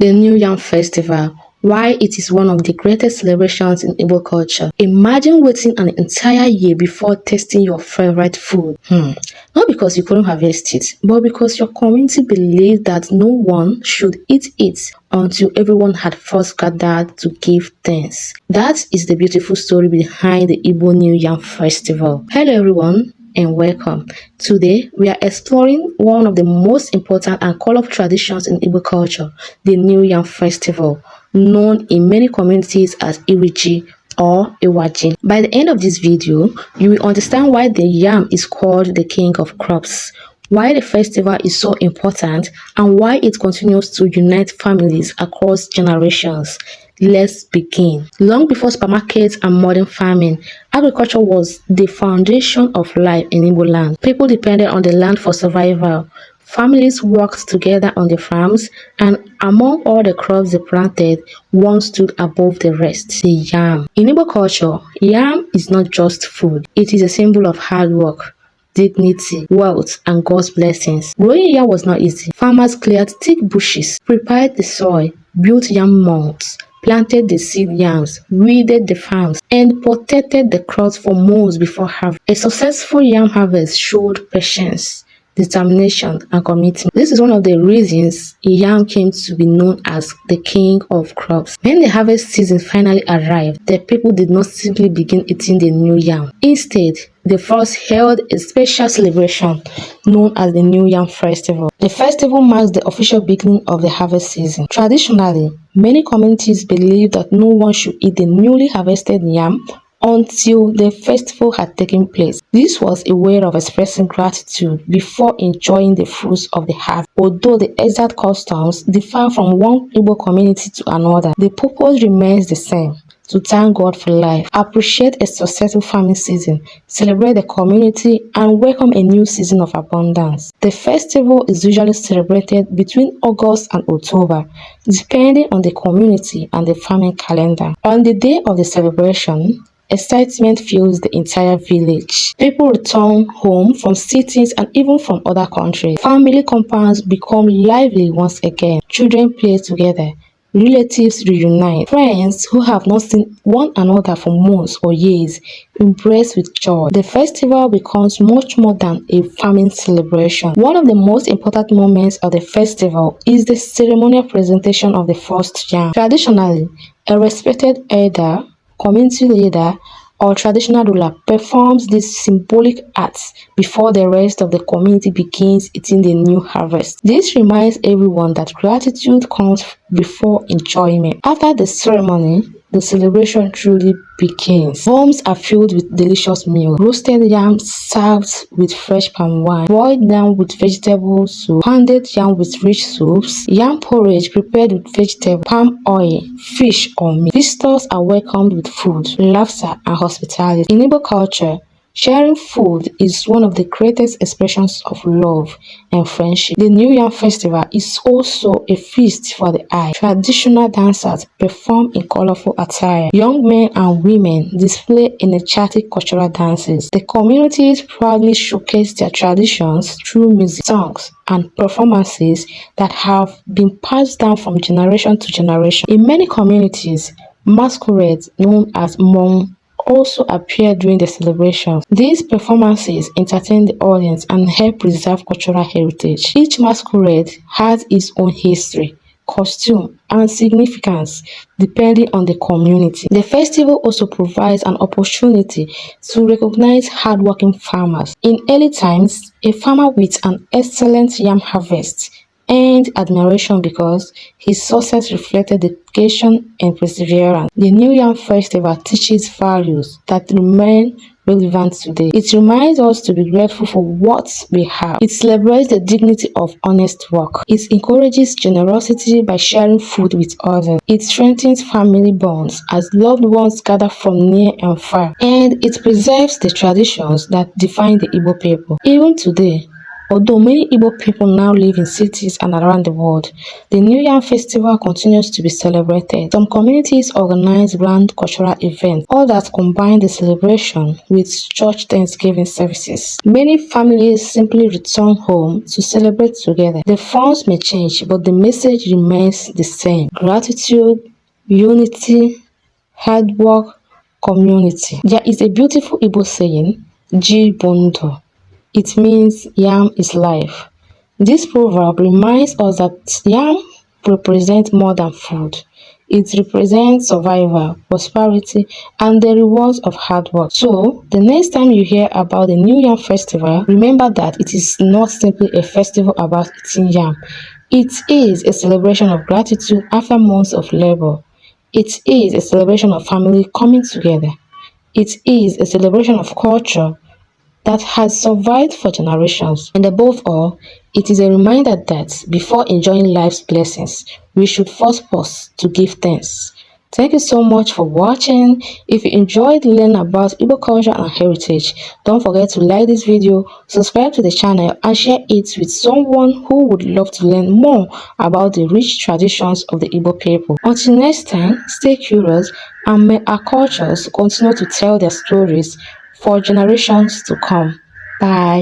The New Yam Festival, why it is one of the greatest celebrations in Igbo culture. Imagine waiting an entire year before tasting your favorite food. Not because you couldn't harvest it, but because your community believed that no one should eat it until everyone had first gathered to give thanks. That is the beautiful story behind the Igbo New Yam Festival. Hello everyone, and welcome. Today, we are exploring one of the most important and colorful traditions in Igbo culture, the New Yam Festival, known in many communities as Iriji or Iwaji. By the end of this video, you will understand why the yam is called the king of crops, why the festival is so important, and why it continues to unite families across generations. Let's begin. Long before supermarkets and modern farming, agriculture was the foundation of life in Igbo land. People depended on the land for survival. Families worked together on the farms, and among all the crops they planted, one stood above the rest, the yam. In Igbo culture, yam is not just food. It is a symbol of hard work, dignity, wealth, and God's blessings. Growing yam was not easy. Farmers cleared thick bushes, prepared the soil, built yam mounds, planted the seed yams, weeded the farms, and protected the crops for months before harvest. A successful yam harvest showed patience, determination, and commitment. This is one of the reasons yam came to be known as the king of crops. When the harvest season finally arrived, the people did not simply begin eating the new yam. Instead, they first held a special celebration known as the New Yam Festival. The festival marks the official beginning of the harvest season. Traditionally, many communities believe that no one should eat the newly harvested yam until the festival had taken place. This was a way of expressing gratitude before enjoying the fruits of the harvest. Although the exact customs differ from one Igbo community to another, the purpose remains the same: to thank God for life, appreciate a successful farming season, celebrate the community, and welcome a new season of abundance. The festival is usually celebrated between August and October, depending on the community and the farming calendar. On the day of the celebration, excitement fills the entire village. People return home from cities and even from other countries. Family compounds become lively once again. Children play together. Relatives reunite. Friends who have not seen one another for months or years embrace with joy. The festival becomes much more than a farming celebration. One of the most important moments of the festival is the ceremonial presentation of the first yam. Traditionally, a respected elder, community leader, or traditional ruler performs this symbolic acts before the rest of the community begins eating the new harvest. This reminds everyone that gratitude comes before enjoyment. After the ceremony, the celebration truly begins. Homes are filled with delicious meals: roasted yams served with fresh palm wine, boiled yam with vegetable soup, pounded yam with rich soups, yam porridge prepared with vegetable, palm oil, fish, or meat. Visitors are welcomed with food, laughter, and hospitality. In Igbo culture, sharing food is one of the greatest expressions of love and friendship. The New Yam Festival is also a feast for the eye. Traditional dancers perform in colorful attire. Young men and women display energetic cultural dances. The communities proudly showcase their traditions through music, songs, and performances that have been passed down from generation to generation. In many communities, masquerades known as Mon also appear during the celebrations. These performances entertain the audience and help preserve cultural heritage. Each masquerade has its own history, costume, and significance depending on the community. The festival also provides an opportunity to recognize hardworking farmers. In early times, a farmer with an excellent yam harvest earned admiration because his success reflected dedication and perseverance. The New Yam Festival teaches values that remain relevant today. It reminds us to be grateful for what we have. It celebrates the dignity of honest work. It encourages generosity by sharing food with others. It strengthens family bonds as loved ones gather from near and far. And it preserves the traditions that define the Igbo people. Even today, Although many Igbo people now live in cities and around the world, the New Yam Festival continues to be celebrated. Some communities organize grand cultural events, all that combine the celebration with church Thanksgiving services. Many families simply return home to celebrate together. The forms may change, but the message remains the same: gratitude, unity, hard work, community. There is a beautiful Igbo saying, Ji Bondo. It means yam is life. This proverb reminds us that yam represents more than food. It represents survival, prosperity, and the rewards of hard work. So, the next time you hear about the New Yam Festival, remember that it is not simply a festival about eating yam. It is a celebration of gratitude after months of labor. It is a celebration of family coming together. It is a celebration of culture that has survived for generations. And above all, it is a reminder that before enjoying life's blessings, we should first pause to give thanks. Thank you so much for watching. If you enjoyed learning about Igbo culture and heritage, don't forget to like this video, subscribe to the channel, and share it with someone who would love to learn more about the rich traditions of the Igbo people. Until next time, stay curious, and may our cultures continue to tell their stories for generations to come. Bye.